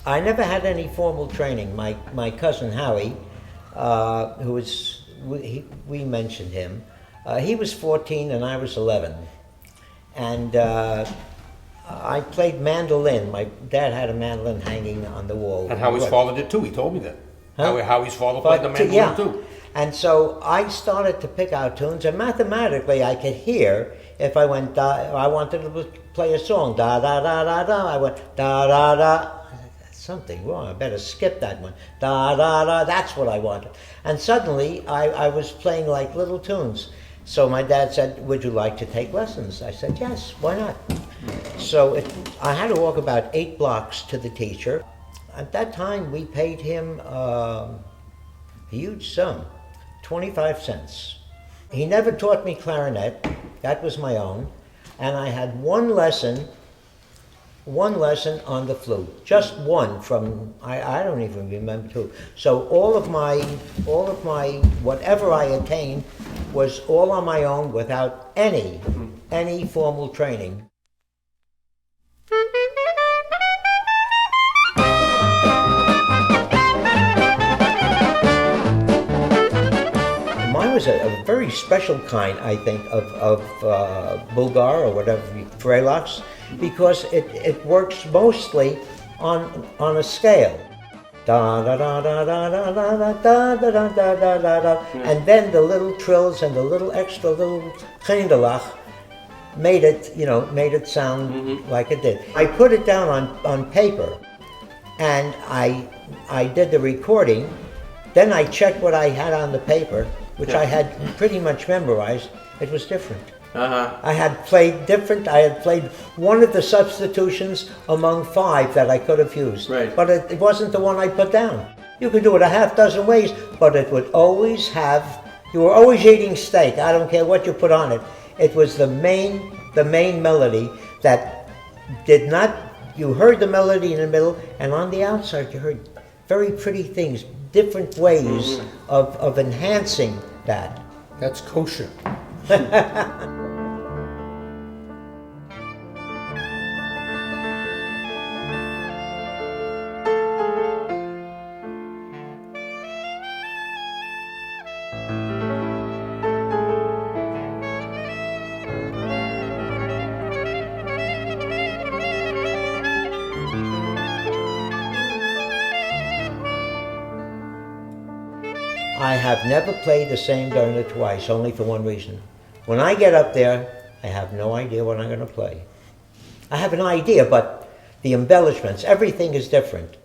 I never had any formal training. My cousin Howie, who was, we mentioned him, he was 14 and I was 11. And I played mandolin. My dad had a mandolin hanging on the wall. And Howie's father did too, he told me that. Huh? Howie's father played the mandolin too. And so I started to pick out tunes, and mathematically I could hear if I went I wanted to play a song, da da da da da, I went da da da. Something wrong, I better skip that one. Da da da, that's what I wanted. And suddenly I was playing like little tunes. So my dad said, would you like to take lessons? I said, yes, why not? So I had to walk about 8 blocks to the teacher. At that time we paid him a huge sum, 25 cents. He never taught me clarinet, that was my own. And I had one lesson on the flute, just one from, I don't even remember two. So all of my, whatever I attained was all on my own without any formal training. Mine was a very special kind, I think, of Bulgar or whatever, Freilachs, because it works mostly on a scale. Da da da da da da da da da da da da da da, and then the little trills and the little extra little Grindelach made it sound like it did. I put it down on paper, and I did the recording. Then I checked what I had on the paper, which I had pretty much memorized. It was different. I had played different. I had played one of the substitutions among 5 that I could have used. Right. But it wasn't the one I put down. You could do it a half dozen ways, but it would always have, you were always eating steak. I don't care what you put on it. It was the main melody that did not, you heard the melody in the middle, and on the outside you heard very pretty things, different ways of enhancing that. That's kosher. I have never played the same Derna twice, only for one reason. When I get up there, I have no idea what I'm going to play. I have an idea, but the embellishments, everything is different.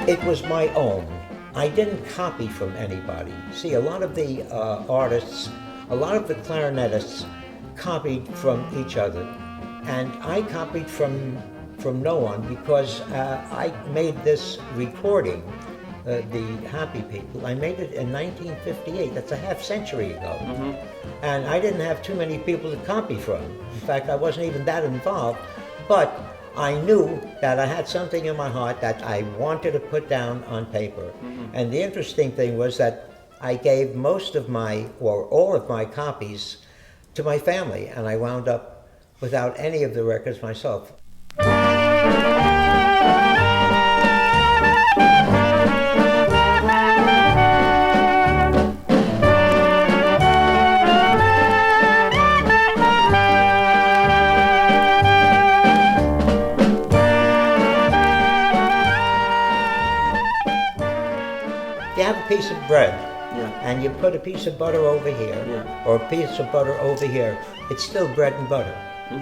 It was my own. I didn't copy from anybody. See, a lot of the artists, a lot of the clarinetists copied from each other. And I copied from no one because I made this recording, The Happy People. I made it in 1958. That's a half century ago. And I didn't have too many people to copy from. In fact, I wasn't even that involved. But I knew that I had something in my heart that I wanted to put down on paper. And the interesting thing was that I gave most of my, or all of my copies to my family, and I wound up without any of the records myself. Piece of bread, and you put a piece of butter over here, or a piece of butter over here, it's still bread and butter.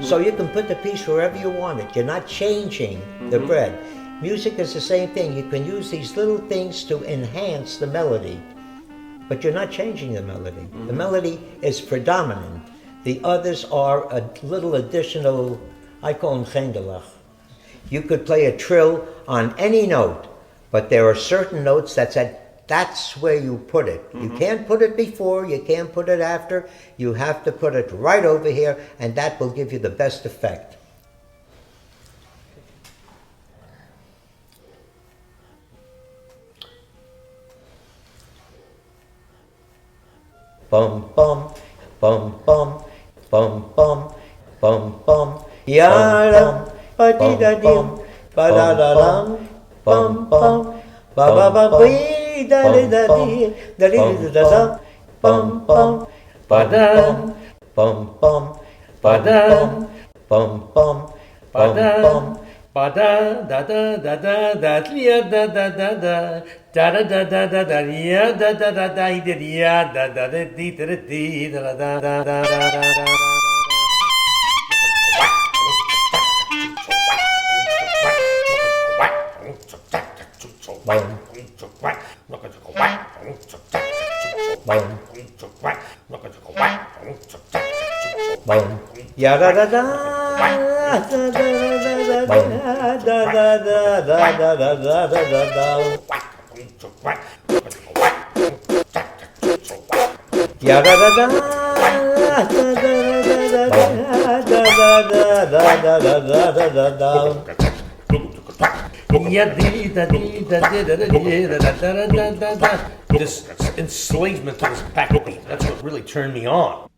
So you can put the piece wherever you want it. You're not changing the bread. Music is the same thing. You can use these little things to enhance the melody, but you're not changing the melody. The melody is predominant. The others are a little additional, I call them Grindelach. You could play a trill on any note, But there are certain notes that said, that's where you put it. You can't put it before, you can't put it after. You have to put it right over here, and that will give you the best effect. Bum bum, bum bum, bum bum, bum bum. Ya ba di da dim, ba da da dum, bum bum, ba ba ba bi da di da di, da di da da, bum bum, ba da, bum bum, ba da, bum bum, bum bum. Ba da da da da da da da da da da. Da da da da da da ya da da da da ya da da da dee da dee da da da da da. Ya da da da da da da da da da da da da da. Ya da da da This enslavement to this backbeat, that's what really turned me on.